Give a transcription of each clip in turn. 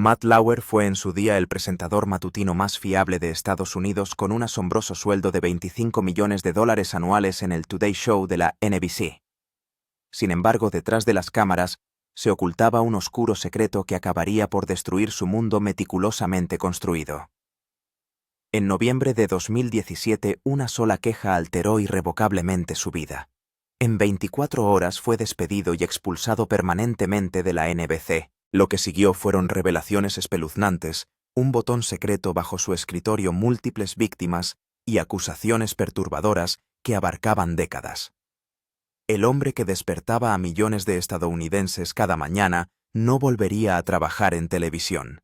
Matt Lauer fue en su día el presentador matutino más fiable de Estados Unidos con un asombroso sueldo de $25 millones anuales en el Today Show de la NBC. Sin embargo, detrás de las cámaras se ocultaba un oscuro secreto que acabaría por destruir su mundo meticulosamente construido. En noviembre de 2017, una sola queja alteró irrevocablemente su vida. En 24 horas fue despedido y expulsado permanentemente de la NBC. Lo que siguió fueron revelaciones espeluznantes, un botón secreto bajo su escritorio, múltiples víctimas y acusaciones perturbadoras que abarcaban décadas. El hombre que despertaba a millones de estadounidenses cada mañana no volvería a trabajar en televisión.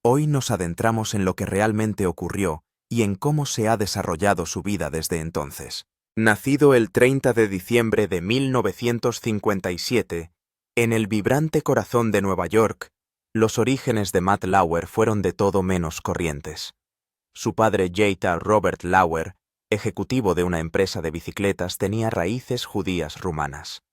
Hoy nos adentramos en lo que realmente ocurrió y en cómo se ha desarrollado su vida desde entonces. Nacido el 30 de diciembre de 1957, en el vibrante corazón de Nueva York, los orígenes de Matt Lauer fueron de todo menos corrientes. Su padre J. Robert Lauer, ejecutivo de una empresa de bicicletas, tenía raíces judías rumanas.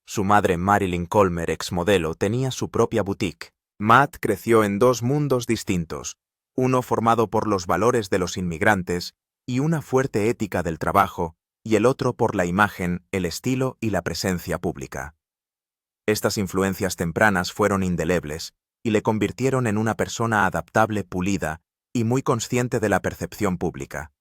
Su madre Marilyn Colmer, exmodelo, tenía su propia boutique. Matt creció en dos mundos distintos, uno formado por los valores de los inmigrantes y una fuerte ética del trabajo, y el otro por la imagen, el estilo y la presencia pública. Estas influencias tempranas fueron indelebles y le convirtieron en una persona adaptable, pulida y muy consciente de la percepción pública.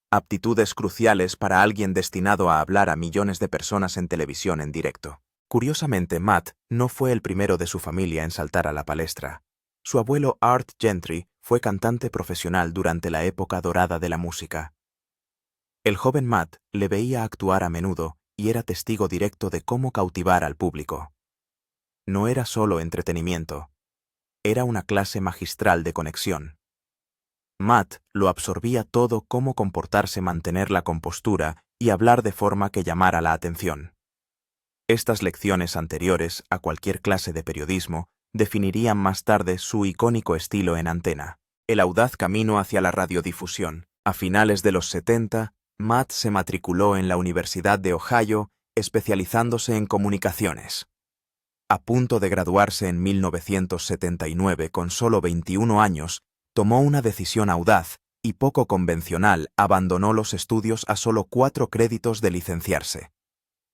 Aptitudes cruciales para alguien destinado a hablar a millones de personas en televisión en directo. Curiosamente, Matt no fue el primero de su familia en saltar a la palestra. Su abuelo Art Gentry fue cantante profesional durante la época dorada de la música. El joven Matt le veía actuar a menudo y era testigo directo de cómo cautivar al público. No era solo entretenimiento, era una clase magistral de conexión. Matt lo absorbía todo: cómo comportarse, mantener la compostura y hablar de forma que llamara la atención. Estas lecciones, anteriores a cualquier clase de periodismo, definirían más tarde su icónico estilo en antena. El audaz camino hacia la radiodifusión. A finales de los 70, Matt se matriculó en la Universidad de Ohio, especializándose en comunicaciones. A punto de graduarse en 1979, con solo 21 años, tomó una decisión audaz y poco convencional: abandonó los estudios a solo 4 créditos de licenciarse.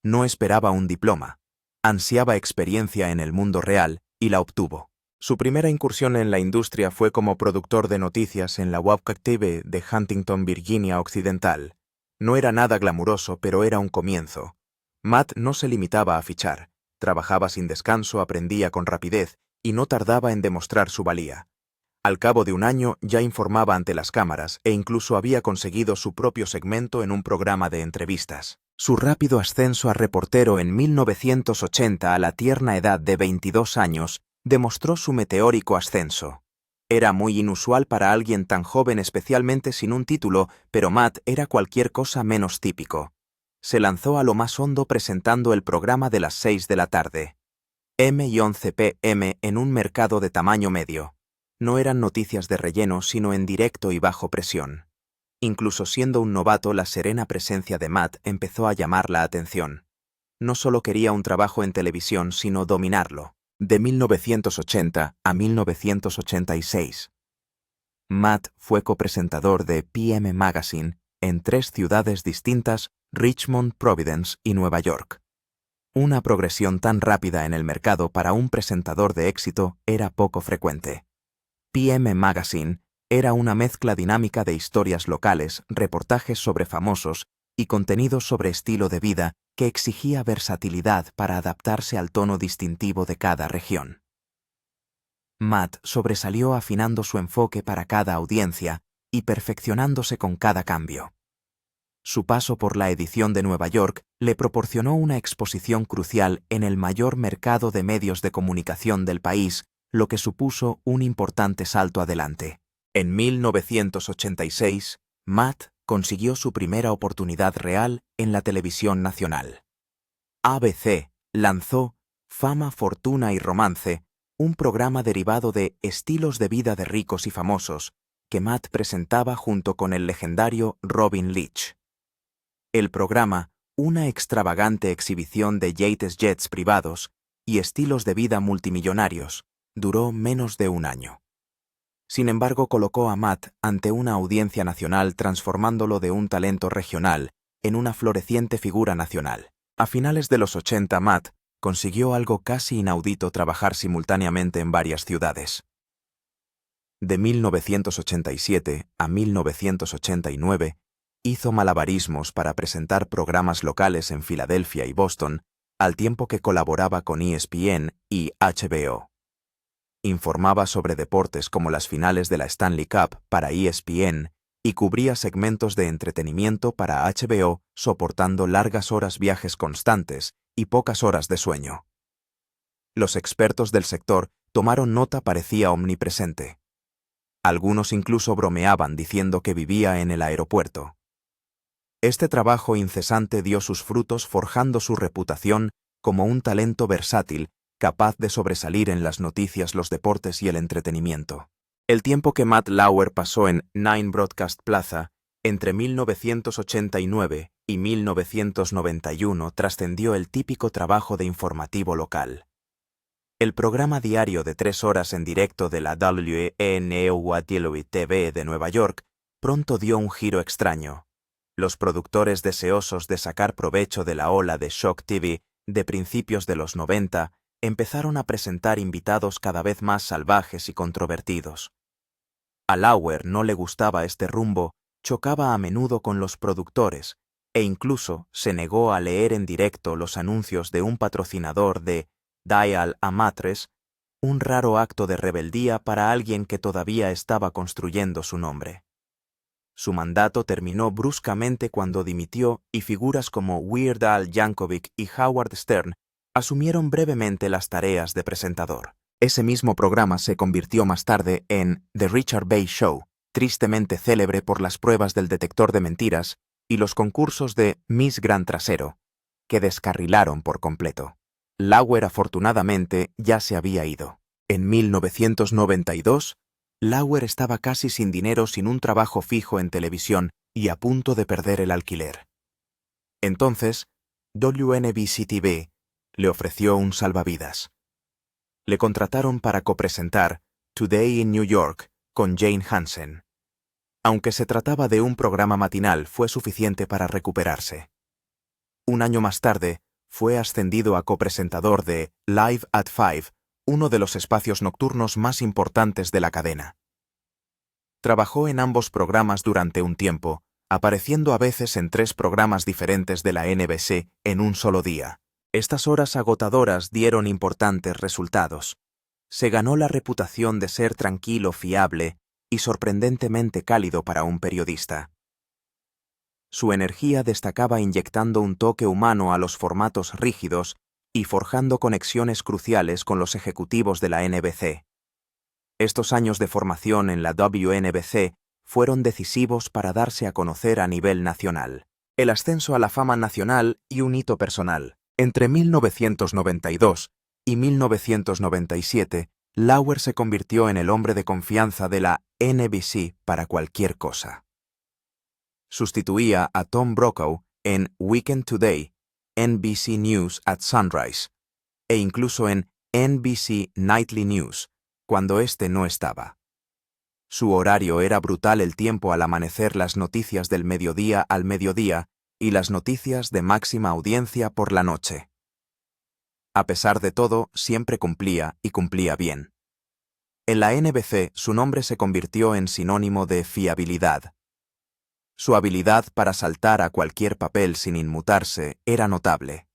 No esperaba un diploma, ansiaba experiencia en el mundo real y la obtuvo. Su primera incursión en la industria fue como productor de noticias en la Wabca TV de Huntington, Virginia Occidental. No era nada glamuroso, pero era un comienzo. Matt no se limitaba a fichar, trabajaba sin descanso, aprendía con rapidez y no tardaba en demostrar su valía. Al cabo de un año ya informaba ante las cámaras e incluso había conseguido su propio segmento en un programa de entrevistas. Su rápido ascenso a reportero en 1980 a la tierna edad de 22 años demostró su meteórico ascenso. Era muy inusual para alguien tan joven, especialmente sin un título, pero Matt era cualquier cosa menos típico. Se lanzó a lo más hondo presentando el programa de las 6 de la tarde, M-11 p.m. en un mercado de tamaño medio. No eran noticias de relleno, sino en directo y bajo presión. Incluso siendo un novato, la serena presencia de Matt empezó a llamar la atención. No solo quería un trabajo en televisión, sino dominarlo. De 1980 a 1986. Matt fue copresentador de PM Magazine en 3 ciudades distintas: Richmond, Providence y Nueva York. Una progresión tan rápida en el mercado para un presentador de éxito era poco frecuente. PM Magazine era una mezcla dinámica de historias locales, reportajes sobre famosos y contenidos sobre estilo de vida que exigía versatilidad para adaptarse al tono distintivo de cada región. Matt sobresalió afinando su enfoque para cada audiencia y perfeccionándose con cada cambio. Su paso por la edición de Nueva York le proporcionó una exposición crucial en el mayor mercado de medios de comunicación del país, lo que supuso un importante salto adelante. En 1986, Matt consiguió su primera oportunidad real en la televisión nacional. ABC lanzó Fama, Fortuna y Romance, un programa derivado de Estilos de vida de ricos y famosos, que Matt presentaba junto con el legendario Robin Leach. El programa, una extravagante exhibición de yates jets privados y estilos de vida multimillonarios, duró menos de un año. Sin embargo, colocó a Matt ante una audiencia nacional, transformándolo de un talento regional en una floreciente figura nacional. A finales de los 80, Matt consiguió algo casi inaudito: trabajar simultáneamente en varias ciudades. De 1987 a 1989, hizo malabarismos para presentar programas locales en Filadelfia y Boston, al tiempo que colaboraba con ESPN y HBO. Informaba sobre deportes como las finales de la Stanley Cup para ESPN y cubría segmentos de entretenimiento para HBO, soportando largas horas, viajes constantes y pocas horas de sueño. Los expertos del sector tomaron nota: parecía omnipresente. Algunos incluso bromeaban diciendo que vivía en el aeropuerto. Este trabajo incesante dio sus frutos, forjando su reputación como un talento versátil, capaz de sobresalir en las noticias, los deportes y el entretenimiento. El tiempo que Matt Lauer pasó en Nine Broadcast Plaza entre 1989 y 1991 trascendió el típico trabajo de informativo local. El programa diario de 3 horas en directo de la WNEW TV de Nueva York pronto dio un giro extraño. Los productores, deseosos de sacar provecho de la ola de Shock TV de principios de los 90, empezaron a presentar invitados cada vez más salvajes y controvertidos. A Lauer no le gustaba este rumbo, chocaba a menudo con los productores e incluso se negó a leer en directo los anuncios de un patrocinador de Dial a Mattress, un raro acto de rebeldía para alguien que todavía estaba construyendo su nombre. Su mandato terminó bruscamente cuando dimitió y figuras como Weird Al Yankovic y Howard Stern asumieron brevemente las tareas de presentador. Ese mismo programa se convirtió más tarde en The Richard Bay Show, tristemente célebre por las pruebas del detector de mentiras y los concursos de Miss Gran Trasero, que descarrilaron por completo. Lauer afortunadamente ya se había ido. En 1992, Lauer estaba casi sin dinero, sin un trabajo fijo en televisión y a punto de perder el alquiler. Entonces, WNBC-TV le ofreció un salvavidas. Le contrataron para copresentar Today in New York con Jane Hansen. Aunque se trataba de un programa matinal, fue suficiente para recuperarse. Un año más tarde, fue ascendido a copresentador de Live at Five, uno de los espacios nocturnos más importantes de la cadena. Trabajó en ambos programas durante un tiempo, apareciendo a veces en 3 programas diferentes de la NBC en un solo día. Estas horas agotadoras dieron importantes resultados. Se ganó la reputación de ser tranquilo, fiable y sorprendentemente cálido para un periodista. Su energía destacaba inyectando un toque humano a los formatos rígidos y forjando conexiones cruciales con los ejecutivos de la NBC. Estos años de formación en la WNBC fueron decisivos para darse a conocer a nivel nacional. El ascenso a la fama nacional y un hito personal. Entre 1992 y 1997, Lauer se convirtió en el hombre de confianza de la NBC para cualquier cosa. Sustituía a Tom Brokaw en Weekend Today, NBC News at Sunrise, e incluso en NBC Nightly News, cuando éste no estaba. Su horario era brutal: el tiempo al amanecer, las noticias del mediodía al mediodía y las noticias de máxima audiencia por la noche. A pesar de todo, siempre cumplía, y cumplía bien. En la NBC, su nombre se convirtió en sinónimo de fiabilidad. Su habilidad para saltar a cualquier papel sin inmutarse era notable.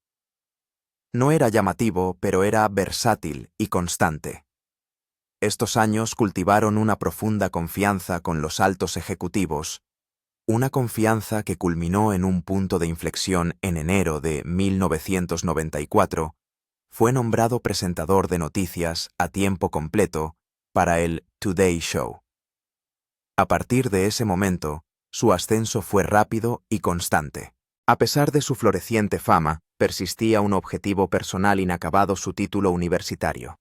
No era llamativo, pero era versátil y constante. Estos años cultivaron una profunda confianza con los altos ejecutivos, una confianza que culminó en un punto de inflexión en enero de 1994. Fue nombrado presentador de noticias a tiempo completo para el Today Show. A partir de ese momento, su ascenso fue rápido y constante. A pesar de su floreciente fama, persistía un objetivo personal inacabado: su título universitario.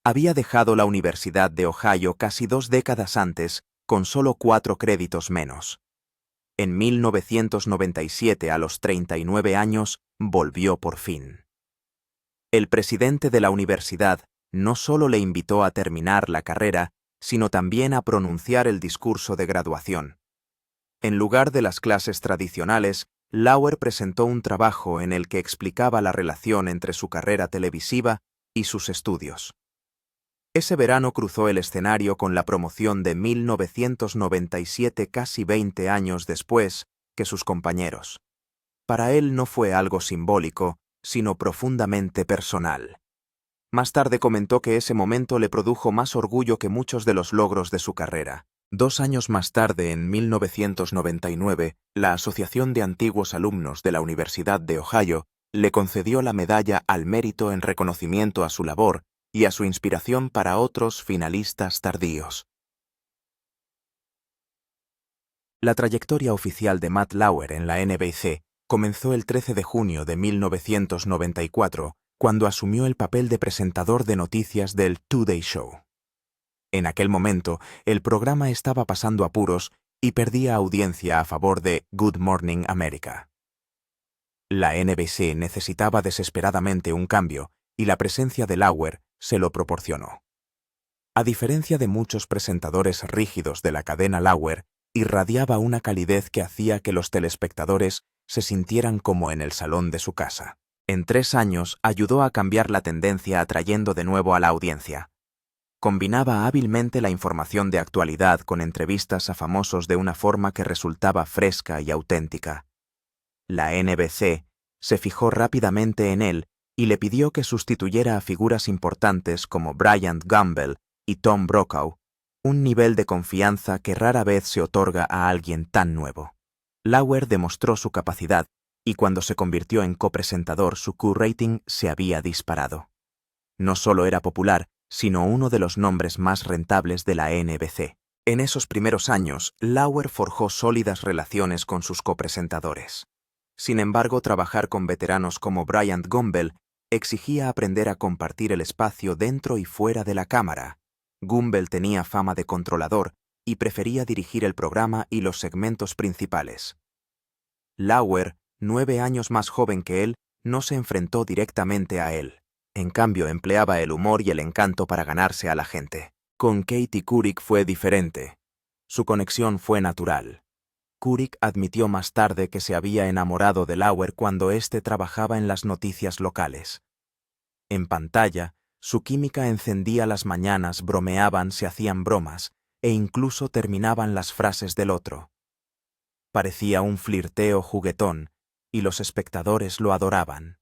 Había dejado la Universidad de Ohio casi 2 décadas antes, con solo 4 créditos menos. En 1997, a los 39 años, volvió por fin. El presidente de la universidad, no solo le invitó a terminar la carrera, sino también a pronunciar el discurso de graduación. En lugar de las clases tradicionales, Lauer presentó un trabajo en el que explicaba la relación entre su carrera televisiva y sus estudios. Ese verano cruzó el escenario con la promoción de 1997, casi 20 años después que sus compañeros. Para él no fue algo simbólico, sino profundamente personal. Más tarde comentó que ese momento le produjo más orgullo que muchos de los logros de su carrera. 2 años más tarde, en 1999, la Asociación de Antiguos Alumnos de la Universidad de Ohio le concedió la Medalla al Mérito en reconocimiento a su labor y a su inspiración para otros finalistas tardíos. La trayectoria oficial de Matt Lauer en la NBC comenzó el 13 de junio de 1994, cuando asumió el papel de presentador de noticias del Today Show. En aquel momento, el programa estaba pasando apuros y perdía audiencia a favor de Good Morning America. La NBC necesitaba desesperadamente un cambio y la presencia de Lauer se lo proporcionó. A diferencia de muchos presentadores rígidos de la cadena Lauer, irradiaba una calidez que hacía que los telespectadores se sintieran como en el salón de su casa. En 3 años ayudó a cambiar la tendencia atrayendo de nuevo a la audiencia. Combinaba hábilmente la información de actualidad con entrevistas a famosos de una forma que resultaba fresca y auténtica. La NBC se fijó rápidamente en él y le pidió que sustituyera a figuras importantes como Bryant Gumbel y Tom Brokaw, un nivel de confianza que rara vez se otorga a alguien tan nuevo. Lauer demostró su capacidad y cuando se convirtió en copresentador su Q-rating se había disparado. No solo era popular, sino uno de los nombres más rentables de la NBC. En esos primeros años, Lauer forjó sólidas relaciones con sus copresentadores. Sin embargo, trabajar con veteranos como Bryant Gumbel exigía aprender a compartir el espacio dentro y fuera de la cámara. Gumbel tenía fama de controlador y prefería dirigir el programa y los segmentos principales. Lauer, 9 años más joven que él, no se enfrentó directamente a él. En cambio, empleaba el humor y el encanto para ganarse a la gente. Con Katie Couric fue diferente. Su conexión fue natural. Couric admitió más tarde que se había enamorado de Lauer cuando éste trabajaba en las noticias locales. En pantalla, su química encendía las mañanas, bromeaban, se hacían bromas, e incluso terminaban las frases del otro. Parecía un flirteo juguetón, y los espectadores lo adoraban.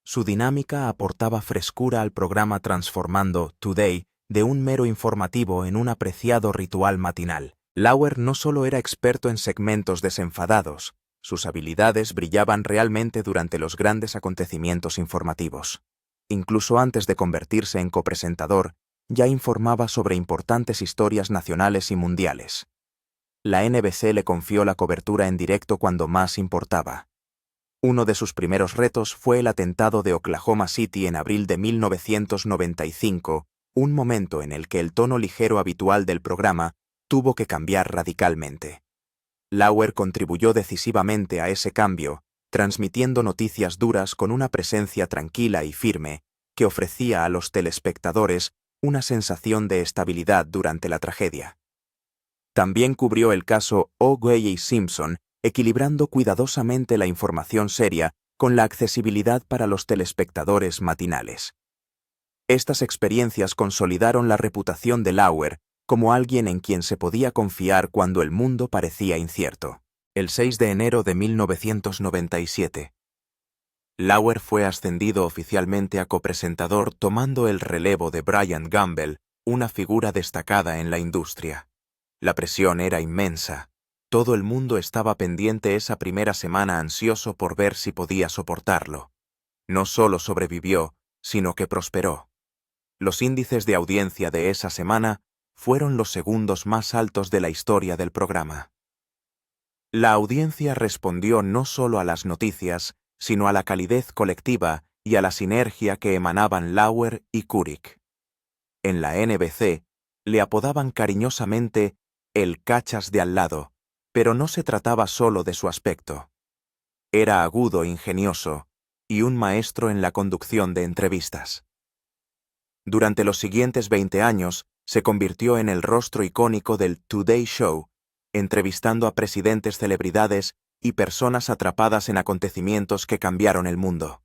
Su dinámica aportaba frescura al programa transformando Today de un mero informativo en un apreciado ritual matinal. Lauer no solo era experto en segmentos desenfadados, sus habilidades brillaban realmente durante los grandes acontecimientos informativos. Incluso antes de convertirse en copresentador, ya informaba sobre importantes historias nacionales y mundiales. La NBC le confió la cobertura en directo cuando más importaba. Uno de sus primeros retos fue el atentado de Oklahoma City en abril de 1995, un momento en el que el tono ligero habitual del programa tuvo que cambiar radicalmente. Lauer contribuyó decisivamente a ese cambio, transmitiendo noticias duras con una presencia tranquila y firme que ofrecía a los telespectadores una sensación de estabilidad durante la tragedia. También cubrió el caso O.J. Simpson, equilibrando cuidadosamente la información seria con la accesibilidad para los telespectadores matinales. Estas experiencias consolidaron la reputación de Lauer como alguien en quien se podía confiar cuando el mundo parecía incierto. El 6 de enero de 1997. Lauer fue ascendido oficialmente a copresentador tomando el relevo de Bryant Gumbel, una figura destacada en la industria. La presión era inmensa. Todo el mundo estaba pendiente esa primera semana ansioso por ver si podía soportarlo. No solo sobrevivió, sino que prosperó. Los índices de audiencia de esa semana fueron los segundos más altos de la historia del programa. La audiencia respondió no solo a las noticias, sino a la calidez colectiva y a la sinergia que emanaban Lauer y Couric. En la NBC le apodaban cariñosamente el cachas de al lado, pero no se trataba solo de su aspecto. Era agudo, ingenioso y un maestro en la conducción de entrevistas. Durante los siguientes 20 años, se convirtió en el rostro icónico del Today Show, entrevistando a presidentes, celebridades y personas atrapadas en acontecimientos que cambiaron el mundo.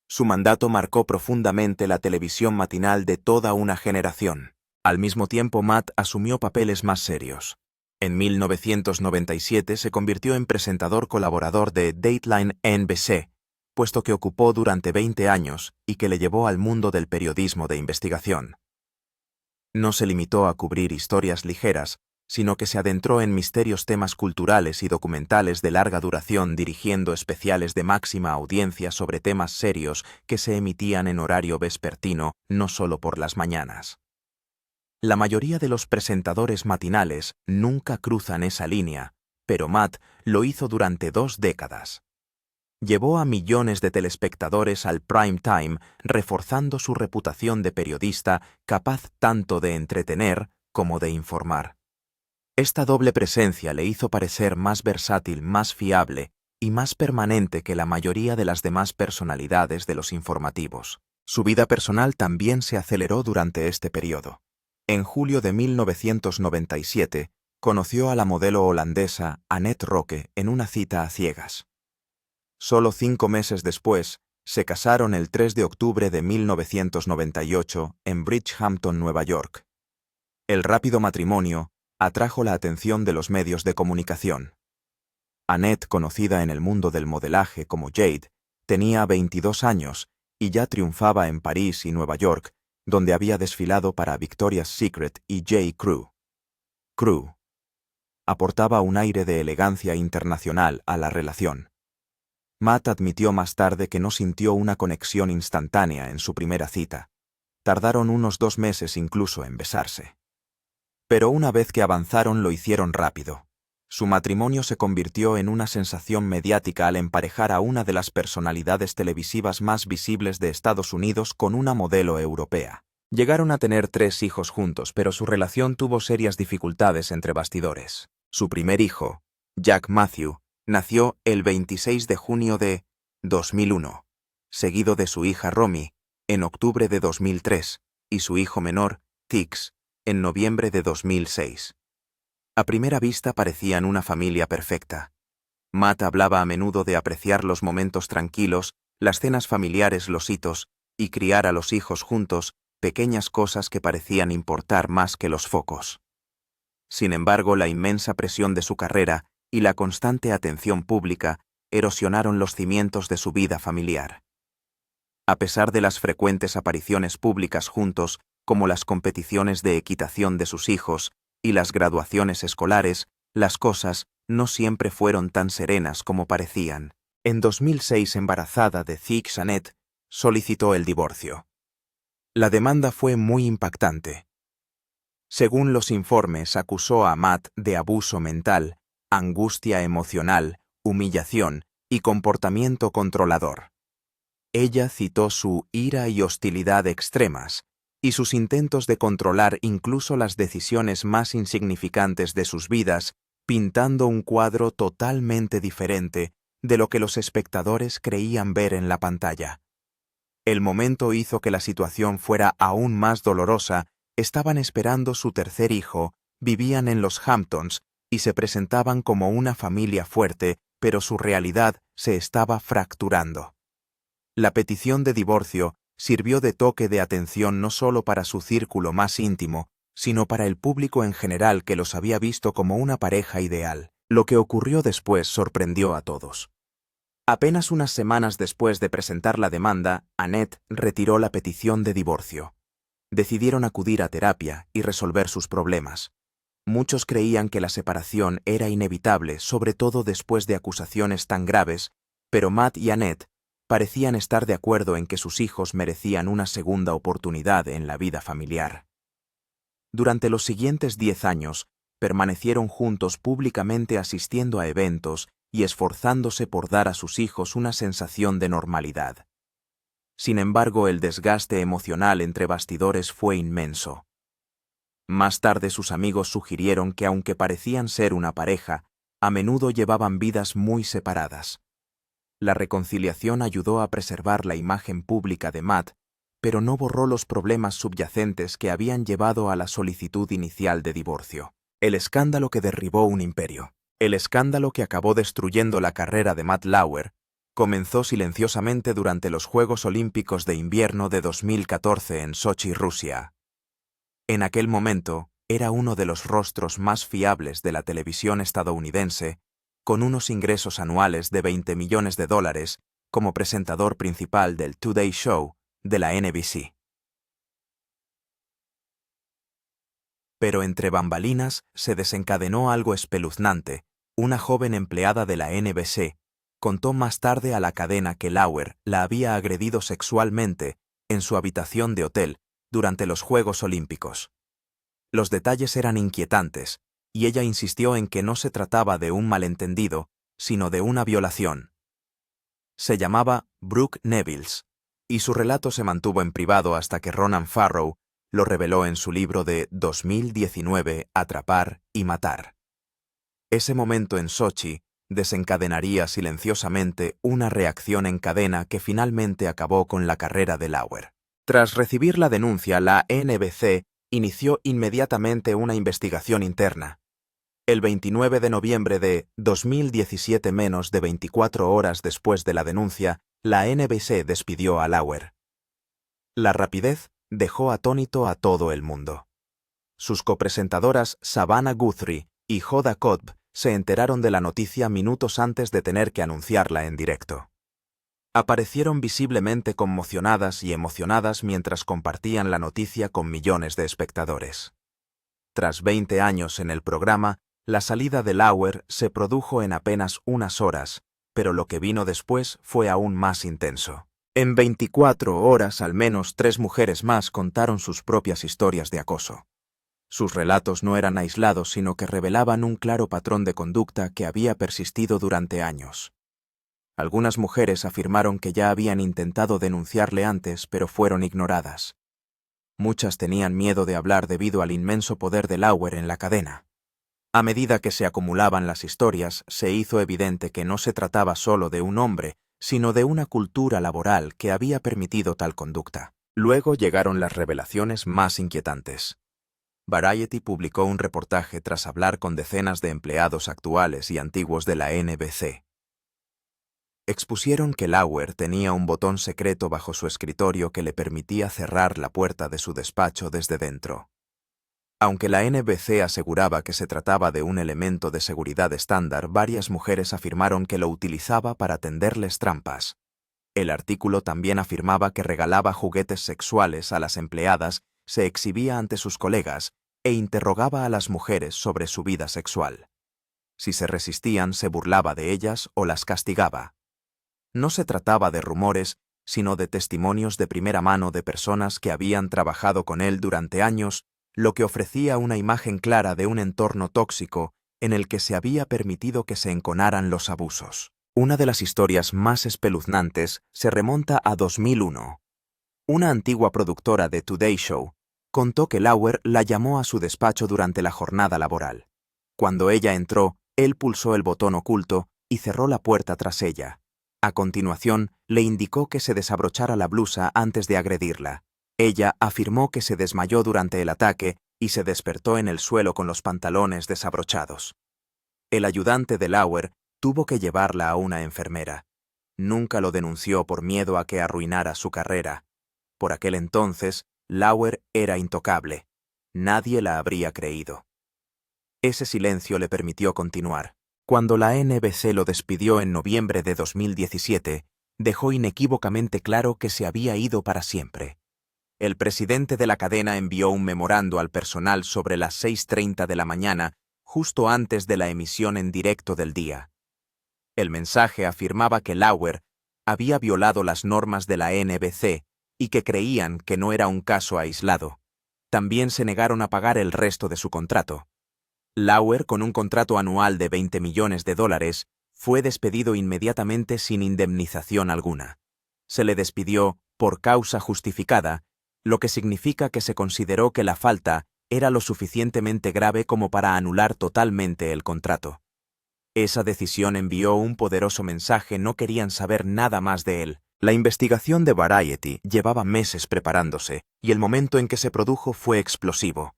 Su mandato marcó profundamente la televisión matinal de toda una generación. Al mismo tiempo, Matt asumió papeles más serios. En 1997 se convirtió en presentador colaborador de Dateline NBC, puesto que ocupó durante 20 años y que le llevó al mundo del periodismo de investigación. No se limitó a cubrir historias ligeras, sino que se adentró en misterios temas culturales y documentales de larga duración, dirigiendo especiales de máxima audiencia sobre temas serios que se emitían en horario vespertino, no solo por las mañanas. La mayoría de los presentadores matinales nunca cruzan esa línea, pero Matt lo hizo durante 2 décadas. Llevó a millones de telespectadores al prime time, reforzando su reputación de periodista capaz tanto de entretener como de informar. Esta doble presencia le hizo parecer más versátil, más fiable y más permanente que la mayoría de las demás personalidades de los informativos. Su vida personal también se aceleró durante este periodo. En julio de 1997, conoció a la modelo holandesa Annette Roque en una cita a ciegas. Solo 5 meses después, se casaron el 3 de octubre de 1998 en Bridgehampton, Nueva York. El rápido matrimonio atrajo la atención de los medios de comunicación. Annette, conocida en el mundo del modelaje como Jade, tenía 22 años y ya triunfaba en París y Nueva York, donde había desfilado para Victoria's Secret y J. Crew. Crew aportaba un aire de elegancia internacional a la relación. Matt admitió más tarde que no sintió una conexión instantánea en su primera cita. Tardaron unos 2 meses incluso en besarse. Pero una vez que avanzaron lo hicieron rápido. Su matrimonio se convirtió en una sensación mediática al emparejar a una de las personalidades televisivas más visibles de Estados Unidos con una modelo europea. Llegaron a tener 3 hijos juntos, pero su relación tuvo serias dificultades entre bastidores. Su primer hijo, Jack Matthew, nació el 26 de junio de 2001, seguido de su hija Romy, en octubre de 2003, y su hijo menor, Tix, en noviembre de 2006. A primera vista parecían una familia perfecta. Matt hablaba a menudo de apreciar los momentos tranquilos, las cenas familiares, los hitos, y criar a los hijos juntos, pequeñas cosas que parecían importar más que los focos. Sin embargo, la inmensa presión de su carrera y la constante atención pública erosionaron los cimientos de su vida familiar. A pesar de las frecuentes apariciones públicas juntos, como las competiciones de equitación de sus hijos y las graduaciones escolares, las cosas no siempre fueron tan serenas como parecían. En 2006, embarazada de Tix, Annette solicitó el divorcio. La demanda fue muy impactante. Según los informes, acusó a Matt de abuso mental, angustia emocional, humillación y comportamiento controlador. Ella citó su ira y hostilidad extremas, y sus intentos de controlar incluso las decisiones más insignificantes de sus vidas, pintando un cuadro totalmente diferente de lo que los espectadores creían ver en la pantalla. El momento hizo que la situación fuera aún más dolorosa. Estaban esperando su tercer hijo, vivían en los Hamptons y se presentaban como una familia fuerte, pero su realidad se estaba fracturando. La petición de divorcio sirvió de toque de atención no solo para su círculo más íntimo, sino para el público en general que los había visto como una pareja ideal. Lo que ocurrió después sorprendió a todos. Apenas unas semanas después de presentar la demanda, Annette retiró la petición de divorcio. Decidieron acudir a terapia y resolver sus problemas. Muchos creían que la separación era inevitable, sobre todo después de acusaciones tan graves, pero Matt y Annette parecían estar de acuerdo en que sus hijos merecían una segunda oportunidad en la vida familiar. Durante los siguientes 10 años, permanecieron juntos públicamente asistiendo a eventos y esforzándose por dar a sus hijos una sensación de normalidad. Sin embargo, el desgaste emocional entre bastidores fue inmenso. Más tarde sus amigos sugirieron que aunque parecían ser una pareja, a menudo llevaban vidas muy separadas. La reconciliación ayudó a preservar la imagen pública de Matt, pero no borró los problemas subyacentes que habían llevado a la solicitud inicial de divorcio. El escándalo que derribó un imperio. El escándalo que acabó destruyendo la carrera de Matt Lauer comenzó silenciosamente durante los Juegos Olímpicos de Invierno de 2014 en Sochi, Rusia. En aquel momento, era uno de los rostros más fiables de la televisión estadounidense, con unos ingresos anuales de $20 millones como presentador principal del Today Show de la NBC. Pero entre bambalinas se desencadenó algo espeluznante. Una joven empleada de la NBC contó más tarde a la cadena que Lauer la había agredido sexualmente en su habitación de hotel durante los Juegos Olímpicos. Los detalles eran inquietantes, y ella insistió en que no se trataba de un malentendido, sino de una violación. Se llamaba Brooke Nevils, y su relato se mantuvo en privado hasta que Ronan Farrow lo reveló en su libro de 2019, Atrapar y Matar. Ese momento en Sochi desencadenaría silenciosamente una reacción en cadena que finalmente acabó con la carrera de Lauer. Tras recibir la denuncia, la NBC inició inmediatamente una investigación interna. El 29 de noviembre de 2017, menos de 24 horas después de la denuncia, la NBC despidió a Lauer. La rapidez dejó atónito a todo el mundo. Sus copresentadoras Savannah Guthrie y Hoda Kotb se enteraron de la noticia minutos antes de tener que anunciarla en directo. Aparecieron visiblemente conmocionadas y emocionadas mientras compartían la noticia con millones de espectadores. Tras 20 años en el programa, la salida de Lauer se produjo en apenas unas horas, pero lo que vino después fue aún más intenso. En 24 horas al menos 3 mujeres más contaron sus propias historias de acoso. Sus relatos no eran aislados, sino que revelaban un claro patrón de conducta que había persistido durante años. Algunas mujeres afirmaron que ya habían intentado denunciarle antes, pero fueron ignoradas. Muchas tenían miedo de hablar debido al inmenso poder de Lauer en la cadena. A medida que se acumulaban las historias, se hizo evidente que no se trataba solo de un hombre, sino de una cultura laboral que había permitido tal conducta. Luego llegaron las revelaciones más inquietantes. Variety publicó un reportaje tras hablar con decenas de empleados actuales y antiguos de la NBC. Expusieron que Lauer tenía un botón secreto bajo su escritorio que le permitía cerrar la puerta de su despacho desde dentro. Aunque la NBC aseguraba que se trataba de un elemento de seguridad estándar, varias mujeres afirmaron que lo utilizaba para tenderles trampas. El artículo también afirmaba que regalaba juguetes sexuales a las empleadas, se exhibía ante sus colegas e interrogaba a las mujeres sobre su vida sexual. Si se resistían, se burlaba de ellas o las castigaba. No se trataba de rumores, sino de testimonios de primera mano de personas que habían trabajado con él durante años, lo que ofrecía una imagen clara de un entorno tóxico en el que se había permitido que se enconaran los abusos. Una de las historias más espeluznantes se remonta a 2001. Una antigua productora de Today Show contó que Lauer la llamó a su despacho durante la jornada laboral. Cuando ella entró, él pulsó el botón oculto y cerró la puerta tras ella. A continuación, le indicó que se desabrochara la blusa antes de agredirla. Ella afirmó que se desmayó durante el ataque y se despertó en el suelo con los pantalones desabrochados. El ayudante de Lauer tuvo que llevarla a una enfermera. Nunca lo denunció por miedo a que arruinara su carrera. Por aquel entonces, Lauer era intocable. Nadie la habría creído. Ese silencio le permitió continuar. Cuando la NBC lo despidió en noviembre de 2017, dejó inequívocamente claro que se había ido para siempre. El presidente de la cadena envió un memorando al personal sobre las 6:30 de la mañana, justo antes de la emisión en directo del día. El mensaje afirmaba que Lauer había violado las normas de la NBC y que creían que no era un caso aislado. También se negaron a pagar el resto de su contrato. Lauer, con un contrato anual de $20 millones, fue despedido inmediatamente sin indemnización alguna. Se le despidió por causa justificada, lo que significa que se consideró que la falta era lo suficientemente grave como para anular totalmente el contrato. Esa decisión envió un poderoso mensaje: no querían saber nada más de él. La investigación de Variety llevaba meses preparándose, y el momento en que se produjo fue explosivo.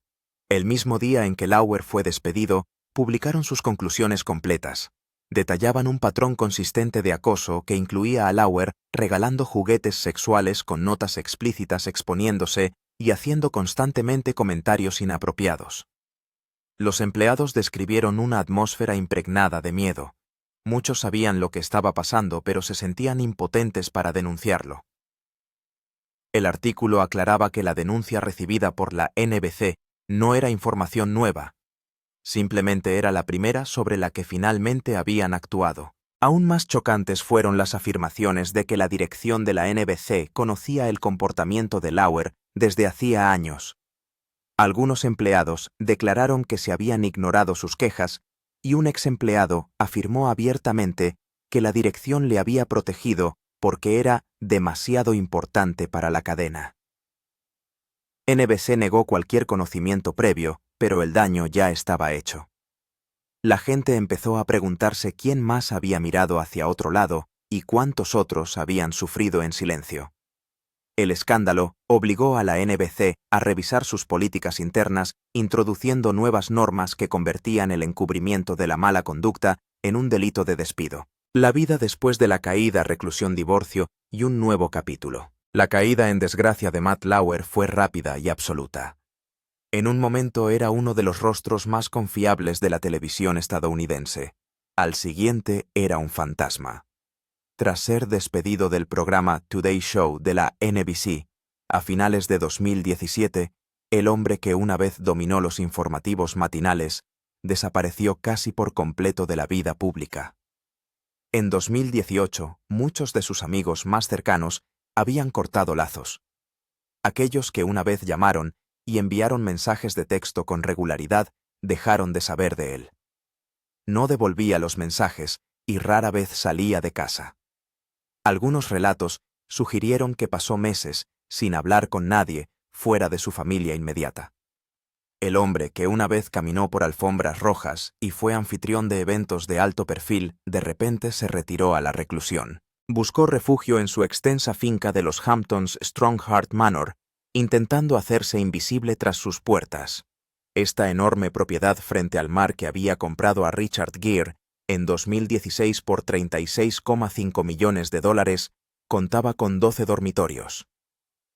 El mismo día en que Lauer fue despedido, publicaron sus conclusiones completas. Detallaban un patrón consistente de acoso que incluía a Lauer regalando juguetes sexuales con notas explícitas exponiéndose y haciendo constantemente comentarios inapropiados. Los empleados describieron una atmósfera impregnada de miedo. Muchos sabían lo que estaba pasando, pero se sentían impotentes para denunciarlo. El artículo aclaraba que la denuncia recibida por la NBC no era información nueva. Simplemente era la primera sobre la que finalmente habían actuado. Aún más chocantes fueron las afirmaciones de que la dirección de la NBC conocía el comportamiento de Lauer desde hacía años. Algunos empleados declararon que se habían ignorado sus quejas y un ex empleado afirmó abiertamente que la dirección le había protegido porque era demasiado importante para la cadena. NBC negó cualquier conocimiento previo, pero el daño ya estaba hecho. La gente empezó a preguntarse quién más había mirado hacia otro lado y cuántos otros habían sufrido en silencio. El escándalo obligó a la NBC a revisar sus políticas internas, introduciendo nuevas normas que convertían el encubrimiento de la mala conducta en un delito de despido. La vida después de la caída, reclusión, divorcio y un nuevo capítulo. La caída en desgracia de Matt Lauer fue rápida y absoluta. En un momento era uno de los rostros más confiables de la televisión estadounidense. Al siguiente era un fantasma. Tras ser despedido del programa Today Show de la NBC, a finales de 2017, el hombre que una vez dominó los informativos matinales desapareció casi por completo de la vida pública. En 2018, muchos de sus amigos más cercanos habían cortado lazos. Aquellos que una vez llamaron y enviaron mensajes de texto con regularidad dejaron de saber de él. No devolvía los mensajes y rara vez salía de casa. Algunos relatos sugirieron que pasó meses sin hablar con nadie fuera de su familia inmediata. El hombre que una vez caminó por alfombras rojas y fue anfitrión de eventos de alto perfil, de repente se retiró a la reclusión. Buscó refugio en su extensa finca de los Hamptons Strongheart Manor, intentando hacerse invisible tras sus puertas. Esta enorme propiedad frente al mar que había comprado a Richard Gere en 2016 por $36,5 millones, contaba con 12 dormitorios,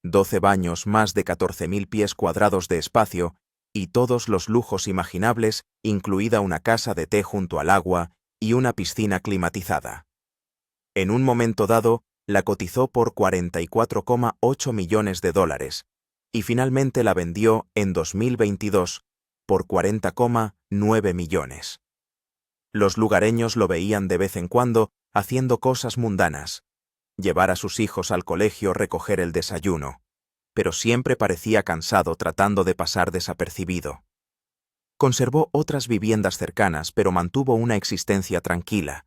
12 baños, más de 14.000 pies cuadrados de espacio y todos los lujos imaginables, incluida una casa de té junto al agua y una piscina climatizada. En un momento dado, la cotizó por $44,8 millones y finalmente la vendió en 2022 por $40,9 millones. Los lugareños lo veían de vez en cuando haciendo cosas mundanas, llevar a sus hijos al colegio, recoger el desayuno, pero siempre parecía cansado tratando de pasar desapercibido. Conservó otras viviendas cercanas, pero mantuvo una existencia tranquila.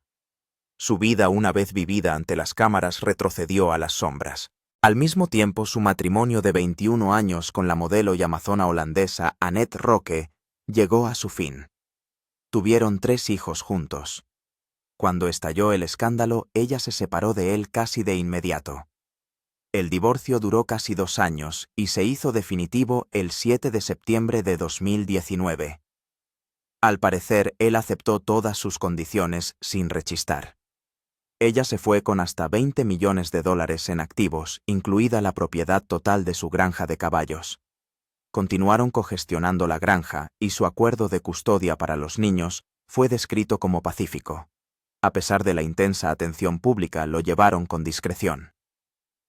Su vida, una vez vivida ante las cámaras, retrocedió a las sombras. Al mismo tiempo, su matrimonio de 21 años con la modelo y amazona holandesa Annette Roque llegó a su fin. Tuvieron 3 hijos juntos. Cuando estalló el escándalo, ella se separó de él casi de inmediato. El divorcio duró casi 2 años y se hizo definitivo el 7 de septiembre de 2019. Al parecer, él aceptó todas sus condiciones sin rechistar. Ella se fue con hasta $20 millones en activos, incluida la propiedad total de su granja de caballos. Continuaron cogestionando la granja y su acuerdo de custodia para los niños fue descrito como pacífico. A pesar de la intensa atención pública, lo llevaron con discreción.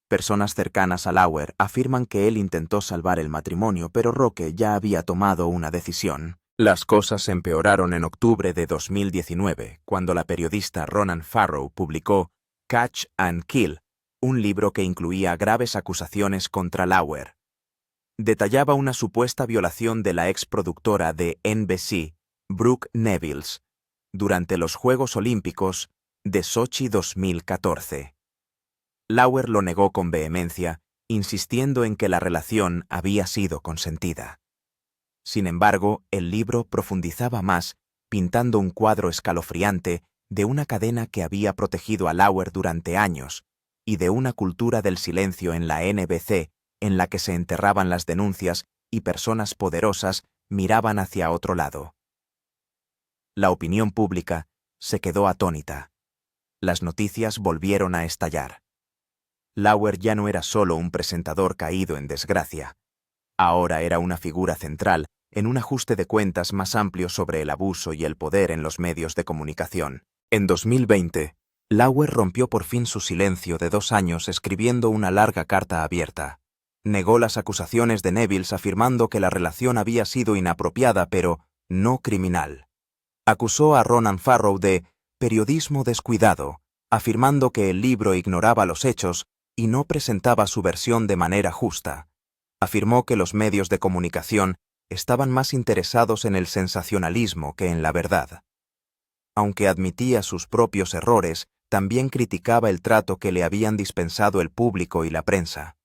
Personas cercanas a Lauer afirman que él intentó salvar el matrimonio, pero Roque ya había tomado una decisión. Las cosas empeoraron en octubre de 2019, cuando la periodista Ronan Farrow publicó Catch and Kill, un libro que incluía graves acusaciones contra Lauer. Detallaba una supuesta violación de la ex productora de NBC, Brooke Nevils, durante los Juegos Olímpicos de Sochi 2014. Lauer lo negó con vehemencia, insistiendo en que la relación había sido consentida. Sin embargo, el libro profundizaba más, pintando un cuadro escalofriante de una cadena que había protegido a Lauer durante años y de una cultura del silencio en la NBC en la que se enterraban las denuncias y personas poderosas miraban hacia otro lado. La opinión pública se quedó atónita. Las noticias volvieron a estallar. Lauer ya no era solo un presentador caído en desgracia. Ahora era una figura central en un ajuste de cuentas más amplio sobre el abuso y el poder en los medios de comunicación. En 2020, Lauer rompió por fin su silencio de 2 años escribiendo una larga carta abierta. Negó las acusaciones de Neville afirmando que la relación había sido inapropiada pero no criminal. Acusó a Ronan Farrow de periodismo descuidado, afirmando que el libro ignoraba los hechos y no presentaba su versión de manera justa. Afirmó que los medios de comunicación estaban más interesados en el sensacionalismo que en la verdad. Aunque admitía sus propios errores, también criticaba el trato que le habían dispensado el público y la prensa.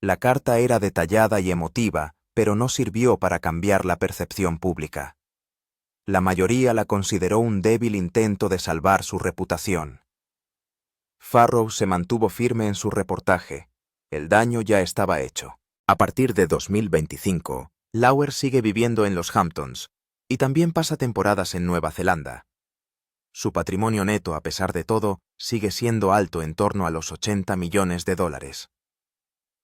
La carta era detallada y emotiva, pero no sirvió para cambiar la percepción pública. La mayoría la consideró un débil intento de salvar su reputación. Farrow se mantuvo firme en su reportaje. El daño ya estaba hecho. A partir de 2025, Lauer sigue viviendo en los Hamptons y también pasa temporadas en Nueva Zelanda. Su patrimonio neto, a pesar de todo, sigue siendo alto en torno a los $80 millones.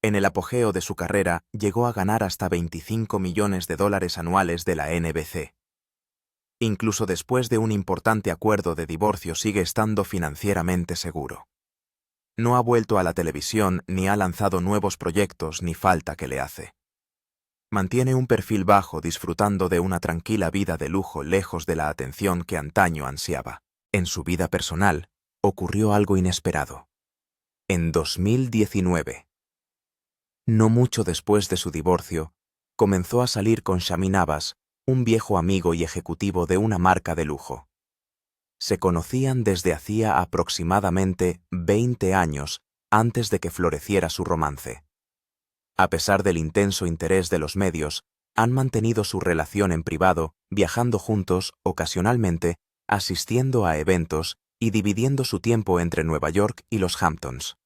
En el apogeo de su carrera, llegó a ganar hasta $25 millones anuales de la NBC. Incluso después de un importante acuerdo de divorcio sigue estando financieramente seguro. No ha vuelto a la televisión ni ha lanzado nuevos proyectos ni falta que le hace. Mantiene un perfil bajo disfrutando de una tranquila vida de lujo lejos de la atención que antaño ansiaba. En su vida personal, ocurrió algo inesperado. En 2019, no mucho después de su divorcio, comenzó a salir con Shami Navas, un viejo amigo y ejecutivo de una marca de lujo. Se conocían desde hacía aproximadamente 20 años antes de que floreciera su romance. A pesar del intenso interés de los medios, han mantenido su relación en privado, viajando juntos ocasionalmente, asistiendo a eventos y dividiendo su tiempo entre Nueva York y los Hamptons.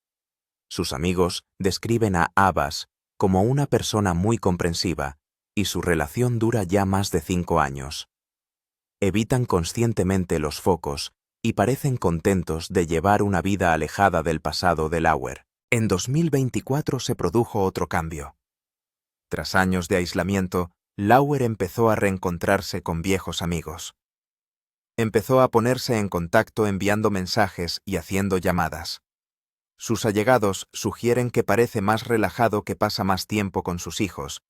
Sus amigos describen a Abbas como una persona muy comprensiva y su relación dura ya más de 5 años. Evitan conscientemente los focos y parecen contentos de llevar una vida alejada del pasado de Lauer. En 2024 se produjo otro cambio. Tras años de aislamiento, Lauer empezó a reencontrarse con viejos amigos. Empezó a ponerse en contacto enviando mensajes y haciendo llamadas. Sus allegados sugieren que parece más relajado, que pasa más tiempo con sus hijos